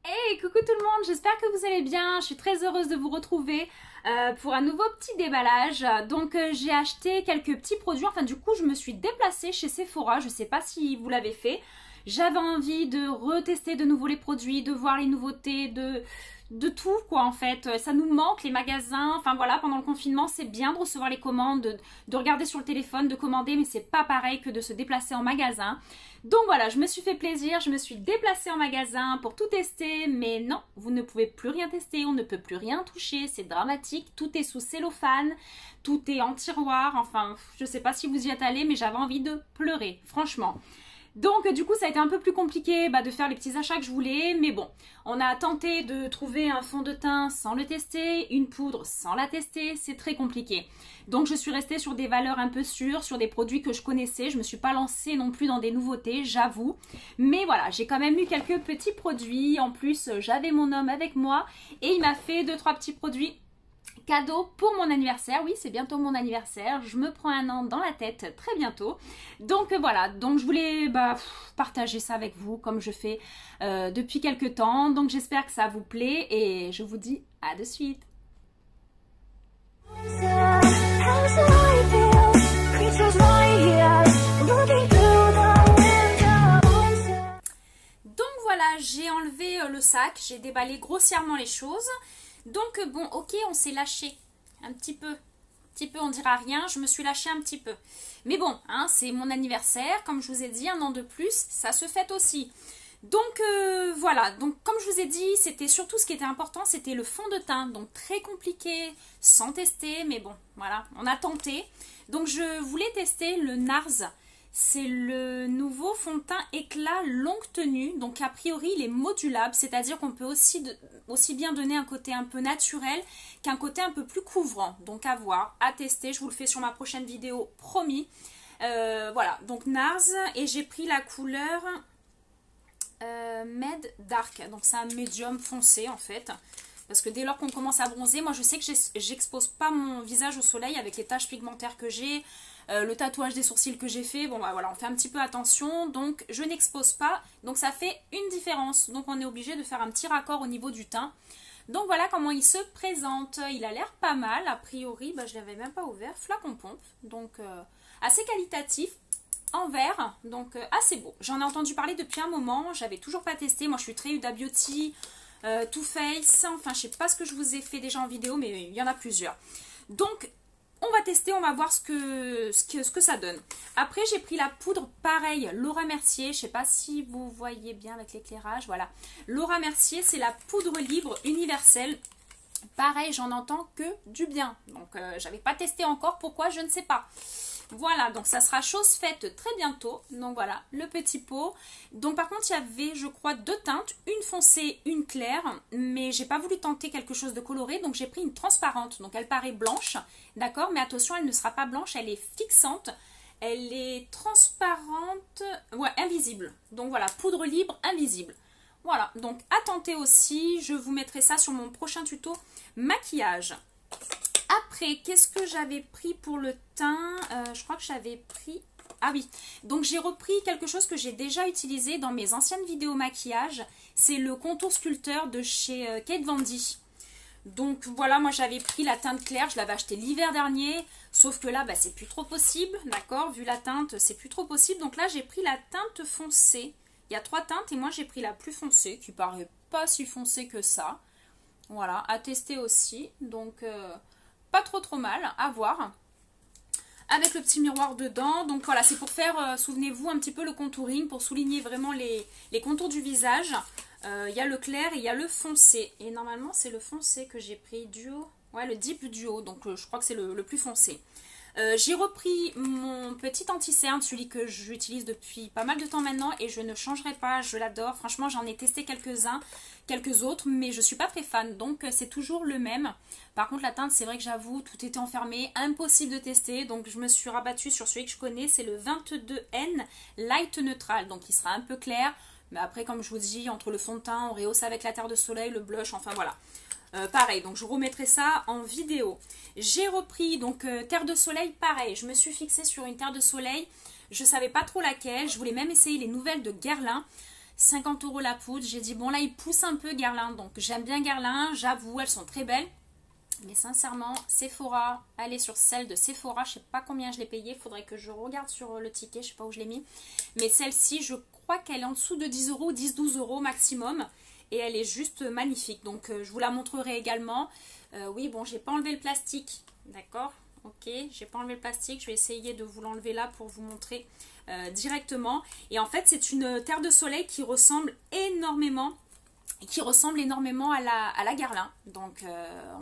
Hey, coucou tout le monde, j'espère que vous allez bien. Je suis très heureuse de vous retrouver pour un nouveau petit déballage. Donc j'ai acheté quelques petits produits, enfin du coup je me suis déplacée chez Sephora, je sais pas si vous l'avez fait. J'avais envie de retester de nouveau les produits, de voir les nouveautés, de tout quoi en fait. Ça nous manque les magasins, enfin voilà, pendant le confinement c'est bien de recevoir les commandes, de regarder sur le téléphone, de commander, mais c'est pas pareil que de se déplacer en magasin. Donc voilà, je me suis fait plaisir, je me suis déplacée en magasin pour tout tester, mais non, vous ne pouvez plus rien tester, on ne peut plus rien toucher, c'est dramatique, tout est sous cellophane, tout est en tiroir, enfin je sais pas si vous y êtes allé, mais j'avais envie de pleurer, franchement. Donc du coup ça a été un peu plus compliqué de faire les petits achats que je voulais, mais bon, on a tenté de trouver un fond de teint sans le tester, une poudre sans la tester, c'est très compliqué. Donc je suis restée sur des valeurs un peu sûres, sur des produits que je connaissais, je me suis pas lancée non plus dans des nouveautés, j'avoue. Mais voilà, j'ai quand même eu quelques petits produits, en plus j'avais mon homme avec moi et il m'a fait 2-3 petits produits cadeau pour mon anniversaire. Oui, c'est bientôt mon anniversaire. Je me prends un an dans la tête très bientôt. Donc voilà, donc je voulais partager ça avec vous comme je fais depuis quelques temps. Donc j'espère que ça vous plaît et je vous dis à de suite. Donc voilà, j'ai enlevé le sac, j'ai déballé grossièrement les choses. Donc bon, ok, on s'est lâché un petit peu, on dira rien, je me suis lâchée un petit peu. Mais bon, hein, c'est mon anniversaire, comme je vous ai dit, un an de plus, ça se fête aussi. Donc voilà, donc comme je vous ai dit, c'était surtout ce qui était important, c'était le fond de teint. Donc très compliqué, sans tester, mais bon, voilà, on a tenté. Donc je voulais tester le NARS. C'est le nouveau fond de teint éclat longue tenue. Donc a priori il est modulable, c'est-à-dire qu'on peut aussi bien donner un côté un peu naturel qu'un côté un peu plus couvrant. Donc à voir, à tester, je vous le fais sur ma prochaine vidéo, promis. Voilà, donc NARS et j'ai pris la couleur Med Dark. Donc c'est un médium foncé en fait. Parce que dès lors qu'on commence à bronzer, moi je sais que j'expose pas mon visage au soleil avec les taches pigmentaires que j'ai, le tatouage des sourcils que j'ai fait. Bon voilà, on fait un petit peu attention, donc je n'expose pas, donc ça fait une différence. Donc on est obligé de faire un petit raccord au niveau du teint. Donc voilà comment il se présente. Il a l'air pas mal, a priori, je l'avais même pas ouvert, flacon pompe, donc assez qualitatif. En verre, donc assez beau. J'en ai entendu parler depuis un moment, j'avais toujours pas testé. Moi je suis très Huda Beauty, Too Faced, enfin je sais pas ce que je vous ai fait déjà en vidéo, mais il y en a plusieurs. Donc on va tester, on va voir ce que ça donne. Après j'ai pris la poudre, pareil, Laura Mercier, je sais pas si vous voyez bien avec l'éclairage, voilà. Laura Mercier, c'est la poudre libre universelle. Pareil, j'en entends que du bien. Donc j'avais pas testé encore, pourquoi je ne sais pas. Voilà, donc ça sera chose faite très bientôt. Donc voilà, le petit pot. Donc par contre, il y avait, je crois, 2 teintes, une foncée, une claire. Mais j'ai pas voulu tenter quelque chose de coloré, donc j'ai pris une transparente. Donc elle paraît blanche, d'accord, mais attention, elle ne sera pas blanche, elle est fixante. Elle est transparente, ouais, invisible. Donc voilà, poudre libre, invisible. Voilà, donc à tenter aussi. Je vous mettrai ça sur mon prochain tuto maquillage. Après, qu'est-ce que j'avais pris pour le teint? Je crois que j'avais pris... Ah oui, donc j'ai repris quelque chose que j'ai déjà utilisé dans mes anciennes vidéos maquillage. C'est le contour sculpteur de chez Kate Von D. Donc voilà, moi j'avais pris la teinte claire, je l'avais acheté l'hiver dernier. Sauf que là, c'est plus trop possible, d'accord? Vu la teinte, c'est plus trop possible. Donc là, j'ai pris la teinte foncée. Il y a 3 teintes et moi j'ai pris la plus foncée, qui paraît pas si foncée que ça. Voilà, à tester aussi. Donc... pas trop mal, à voir. Avec le petit miroir dedans. Donc voilà, c'est pour faire, souvenez-vous, un petit peu le contouring, pour souligner vraiment les contours du visage. Il y a le clair et il y a le foncé. Et normalement, c'est le foncé que j'ai pris duo. Ouais, le deep duo. Donc je crois que c'est le plus foncé. J'ai repris mon petit anti-cerne, celui que j'utilise depuis pas mal de temps maintenant et je ne changerai pas, je l'adore. Franchement, j'en ai testé quelques-uns, quelques autres, mais je suis pas très fan, donc c'est toujours le même. Par contre, la teinte, c'est vrai que j'avoue, tout était enfermé, impossible de tester, donc je me suis rabattue sur celui que je connais, c'est le 22N Light Neutral, donc il sera un peu clair, mais après, comme je vous dis, entre le fond de teint, on rehausse avec la terre de soleil, le blush, enfin voilà. Pareil, donc je vous remettrai ça en vidéo. J'ai repris donc terre de soleil, pareil. Je me suis fixée sur une terre de soleil. Je savais pas trop laquelle. Je voulais même essayer les nouvelles de Guerlain. 50 € la poudre. J'ai dit bon là il pousse un peu Guerlain, donc j'aime bien Guerlain, j'avoue elles sont très belles. Mais sincèrement, Sephora, allez sur celle de Sephora, je sais pas combien je l'ai payée, faudrait que je regarde sur le ticket, je sais pas où je l'ai mis. Mais celle-ci, je crois qu'elle est en dessous de 10 €, 10-12 € maximum. Et elle est juste magnifique, donc je vous la montrerai également. Oui, bon, j'ai pas enlevé le plastique, d'accord? Ok, j'ai pas enlevé le plastique, je vais essayer de vous l'enlever là pour vous montrer directement. Et en fait, c'est une terre de soleil qui ressemble énormément à la Guerlain. Donc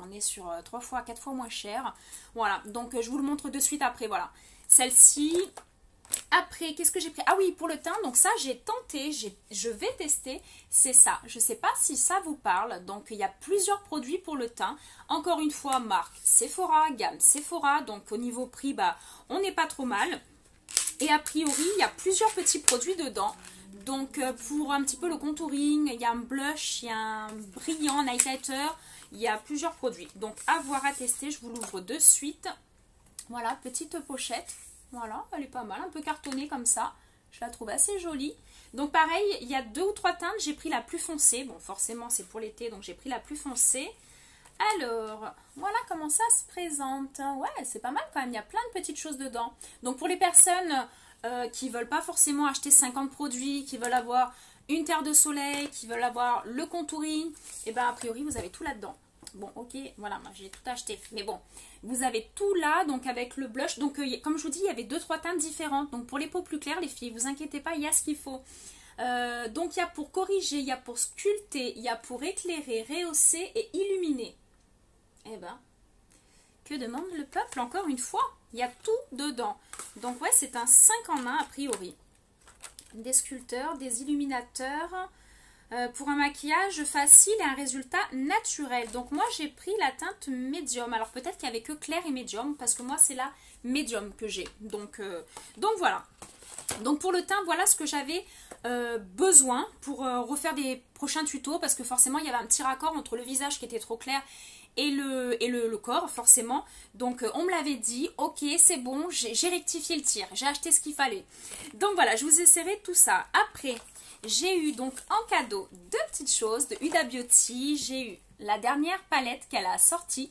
on est sur 3 fois, 4 fois moins cher. Voilà, donc je vous le montre de suite après, voilà. Celle-ci, après, qu'est-ce que j'ai pris? Ah oui, pour le teint, donc ça j'ai tenté, je vais tester, c'est ça. Je sais pas si ça vous parle, donc il y a plusieurs produits pour le teint. Encore une fois, marque Sephora, gamme Sephora, donc au niveau prix, bah, on n'est pas trop mal. Et a priori, il y a plusieurs petits produits dedans. Donc pour un petit peu le contouring, il y a un blush, il y a un brillant, un highlighter, il y a plusieurs produits. Donc à voir, à tester, je vous l'ouvre de suite. Voilà, petite pochette. Voilà, elle est pas mal, un peu cartonnée comme ça. Je la trouve assez jolie. Donc pareil, il y a 2 ou 3 teintes, j'ai pris la plus foncée. Bon, forcément c'est pour l'été, donc j'ai pris la plus foncée. Alors, voilà comment ça se présente. Ouais, c'est pas mal quand même, il y a plein de petites choses dedans. Donc pour les personnes qui veulent pas forcément acheter 50 produits, qui veulent avoir une terre de soleil, qui veulent avoir le contouring, et ben a priori vous avez tout là-dedans. Bon, ok, voilà, moi j'ai tout acheté. Mais bon, vous avez tout là, donc avec le blush. Donc comme je vous dis, il y avait 2-3 teintes différentes. Donc pour les peaux plus claires, les filles, vous inquiétez pas, il y a ce qu'il faut. Donc il y a pour corriger, il y a pour sculpter, il y a pour éclairer, rehausser et illuminer. Eh ben, que demande le peuple encore une fois? Il y a tout dedans. Donc ouais, c'est un 5 en 1 a priori. Des sculpteurs, des illuminateurs, pour un maquillage facile et un résultat naturel. Donc moi j'ai pris la teinte médium. Alors peut-être qu'il n'y avait que clair et médium, parce que moi c'est la médium que j'ai. Donc voilà. Donc pour le teint, voilà ce que j'avais besoin pour refaire des prochains tutos, parce que forcément il y avait un petit raccord entre le visage qui était trop clair et le corps forcément. Donc on me l'avait dit, ok c'est bon, j'ai rectifié le tir, j'ai acheté ce qu'il fallait. Donc voilà, je vous ai serré tout ça. Après j'ai eu donc en cadeau 2 petites choses de Huda Beauty. J'ai eu la dernière palette qu'elle a sortie,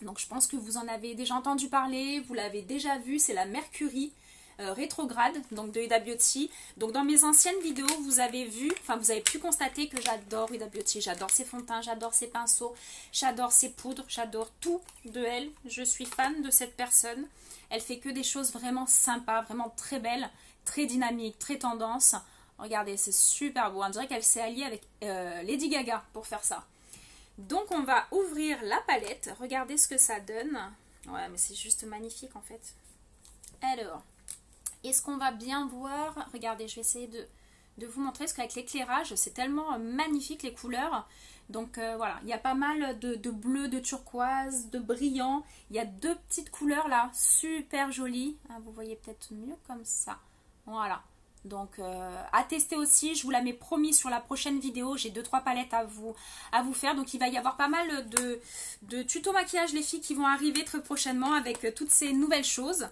donc je pense que vous en avez déjà entendu parler, vous l'avez déjà vu, c'est la Mercury rétrograde, donc de Huda Beauty. Donc dans mes anciennes vidéos, vous avez vu, enfin vous avez pu constater que j'adore Huda Beauty, j'adore ses fonds de teint, j'adore ses pinceaux, j'adore ses poudres, j'adore tout de elle. Je suis fan de cette personne. Elle fait que des choses vraiment sympas, vraiment très belles, très dynamiques, très tendance. Regardez, c'est super beau. On dirait qu'elle s'est alliée avec Lady Gaga pour faire ça. Donc on va ouvrir la palette. Regardez ce que ça donne. Ouais, mais c'est juste magnifique en fait. Alors, est-ce qu'on va bien voir? Regardez, je vais essayer de vous montrer, parce qu'avec l'éclairage, c'est tellement magnifique les couleurs. Donc voilà, il y a pas mal de bleu, de turquoise, de brillant. Il y a 2 petites couleurs là, super jolies. Ah, vous voyez peut-être mieux comme ça. Voilà. Donc à tester aussi, je vous la mets promis sur la prochaine vidéo. J'ai 2-3 palettes à vous faire. Donc il va y avoir pas mal de tutos maquillage les filles qui vont arriver très prochainement avec toutes ces nouvelles choses.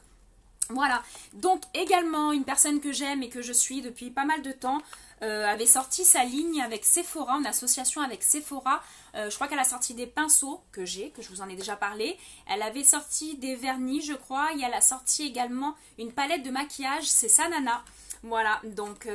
Voilà, donc également une personne que j'aime et que je suis depuis pas mal de temps avait sorti sa ligne avec Sephora, en association avec Sephora. Je crois qu'elle a sorti des pinceaux que je vous en ai déjà parlé. Elle avait sorti des vernis je crois, et elle a sorti également une palette de maquillage, c'est Sanana. Voilà, donc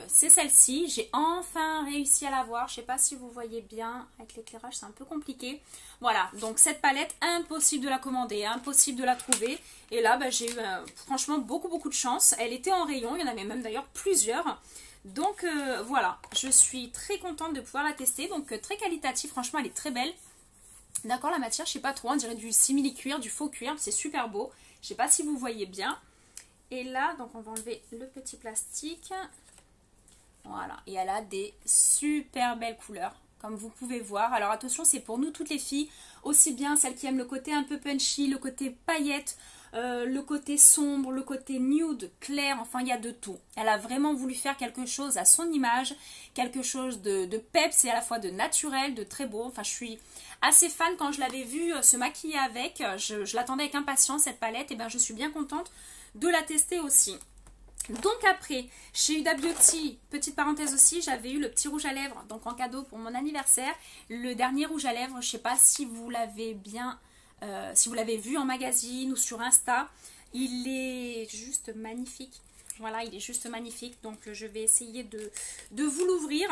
c'est celle-ci. J'ai enfin réussi à la voir. Je sais pas si vous voyez bien. Avec l'éclairage, c'est un peu compliqué. Voilà, donc cette palette, impossible de la commander, impossible de la trouver. Et là, bah, j'ai eu franchement beaucoup de chance. Elle était en rayon, il y en avait même d'ailleurs plusieurs. Donc voilà, je suis très contente de pouvoir la tester. Donc très qualitative, franchement, elle est très belle. D'accord, la matière, je sais pas trop, on dirait du simili-cuir, du faux cuir. C'est super beau. Je sais pas si vous voyez bien. Et là, donc on va enlever le petit plastique. Voilà, et elle a des super belles couleurs, comme vous pouvez voir. Alors attention, c'est pour nous toutes les filles, aussi bien celles qui aiment le côté un peu punchy, le côté paillettes, le côté sombre, le côté nude, clair, enfin il y a de tout. Elle a vraiment voulu faire quelque chose à son image, quelque chose de peps et à la fois de naturel, de très beau. Enfin je suis assez fan quand je l'avais vue se maquiller avec, je l'attendais avec impatience cette palette, et bien je suis bien contente de la tester aussi. Donc après, chez Huda Beauty, petite parenthèse aussi, j'avais eu le petit rouge à lèvres, donc en cadeau pour mon anniversaire. Le dernier rouge à lèvres, je ne sais pas si vous l'avez bien, si vous l'avez vu en magazine ou sur Insta. Il est juste magnifique. Voilà, il est juste magnifique. Donc je vais essayer de vous l'ouvrir.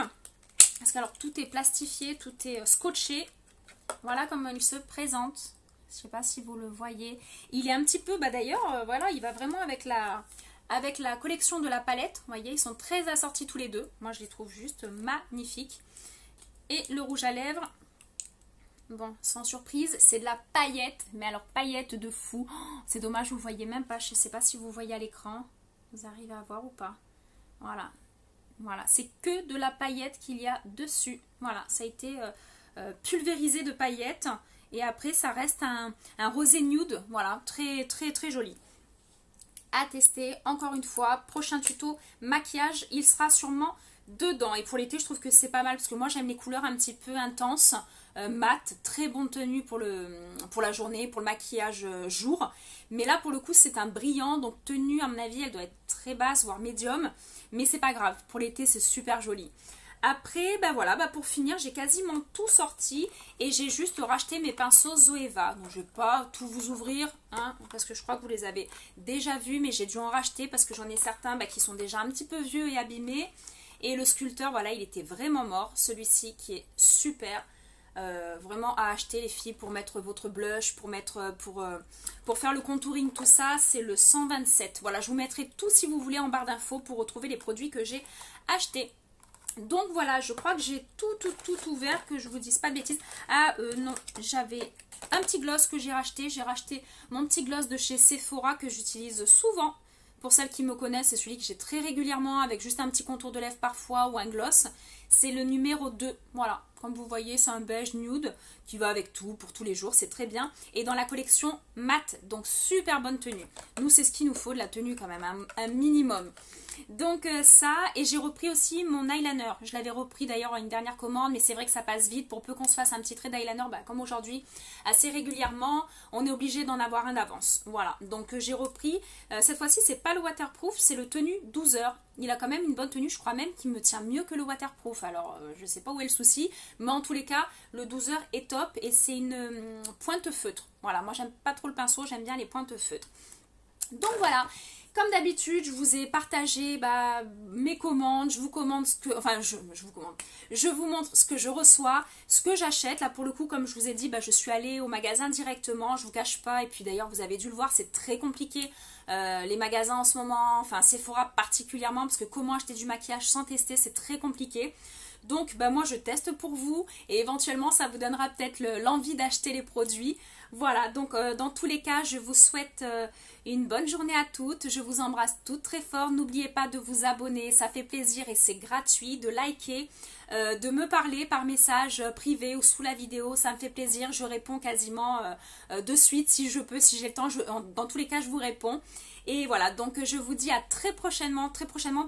Parce que alors tout est plastifié, tout est scotché. Voilà comment il se présente. Je ne sais pas si vous le voyez. Il est un petit peu, bah d'ailleurs, voilà, il va vraiment avec la collection de la palette. Vous voyez, ils sont très assortis tous les deux. Moi, je les trouve juste magnifiques. Et le rouge à lèvres, bon, sans surprise, c'est de la paillette. Mais alors, paillette de fou. Oh, c'est dommage, vous ne voyez même pas. Je ne sais pas si vous voyez à l'écran. Vous arrivez à voir ou pas? Voilà. Voilà, c'est que de la paillette qu'il y a dessus. Voilà, ça a été pulvérisé de paillettes. Et après, ça reste un rosé nude. Voilà, très, très, très joli. À tester encore une fois. Prochain tuto maquillage, il sera sûrement dedans. Et pour l'été, je trouve que c'est pas mal parce que moi j'aime les couleurs un petit peu intenses, mat, très bonne tenue pour la journée, pour le maquillage jour. Mais là pour le coup c'est un brillant, donc tenue à mon avis elle doit être très basse, voire médium. Mais c'est pas grave, pour l'été c'est super joli. Après, ben voilà, pour finir, j'ai quasiment tout sorti et j'ai juste racheté mes pinceaux Zoeva. Donc je ne vais pas tout vous ouvrir, hein, parce que je crois que vous les avez déjà vus, mais j'ai dû en racheter parce que j'en ai certains qui sont déjà un petit peu vieux et abîmés. Et le sculpteur, voilà, il était vraiment mort. Celui-ci qui est super, vraiment à acheter les filles pour mettre votre blush, pour faire le contouring, tout ça, c'est le 127. Voilà, je vous mettrai tout si vous voulez en barre d'infos pour retrouver les produits que j'ai achetés. Donc voilà, je crois que j'ai tout ouvert, que je vous dise pas de bêtises. Ah non, j'avais un petit gloss que j'ai racheté. J'ai racheté mon petit gloss de chez Sephora que j'utilise souvent. Pour celles qui me connaissent, c'est celui que j'ai très régulièrement avec juste un petit contour de lèvres parfois ou un gloss. C'est le numéro 2. Voilà, comme vous voyez, c'est un beige nude qui va avec tout pour tous les jours. C'est très bien. Et dans la collection mat, donc super bonne tenue. Nous, c'est ce qu'il nous faut, de la tenue quand même, un minimum. Donc ça, et j'ai repris aussi mon eyeliner. Je l'avais repris d'ailleurs à une dernière commande, mais c'est vrai que ça passe vite. Pour peu qu'on se fasse un petit trait d'eyeliner, comme aujourd'hui, assez régulièrement, on est obligé d'en avoir un d'avance. Voilà, donc j'ai repris. Cette fois-ci, c'est pas le waterproof, c'est le tenue 12 heures. Il a quand même une bonne tenue, je crois même qu'il me tient mieux que le waterproof. Alors, je sais pas où est le souci, mais en tous les cas, le 12 heures est top et c'est une pointe feutre. Voilà, moi j'aime pas trop le pinceau, j'aime bien les pointes feutres. Donc voilà. Comme d'habitude, je vous ai partagé mes commandes, je vous commande ce que, enfin je vous commande, je vous montre ce que je reçois, ce que j'achète. Là pour le coup, comme je vous ai dit, je suis allée au magasin directement, je vous cache pas, et puis d'ailleurs vous avez dû le voir, c'est très compliqué les magasins en ce moment, enfin Sephora particulièrement, parce que comment acheter du maquillage sans tester, c'est très compliqué. Donc moi je teste pour vous et éventuellement ça vous donnera peut-être l'envie d'acheter les produits. Voilà, donc dans tous les cas je vous souhaite une bonne journée à toutes. Je vous embrasse toutes très fort. N'oubliez pas de vous abonner, ça fait plaisir et c'est gratuit. De liker, de me parler par message privé ou sous la vidéo, ça me fait plaisir. Je réponds quasiment de suite si je peux, si j'ai le temps. Dans tous les cas je vous réponds. Et voilà, donc je vous dis à très prochainement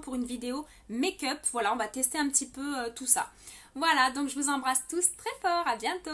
pour une vidéo make-up. Voilà, on va tester un petit peu tout ça. Voilà, donc je vous embrasse tous très fort, à bientôt.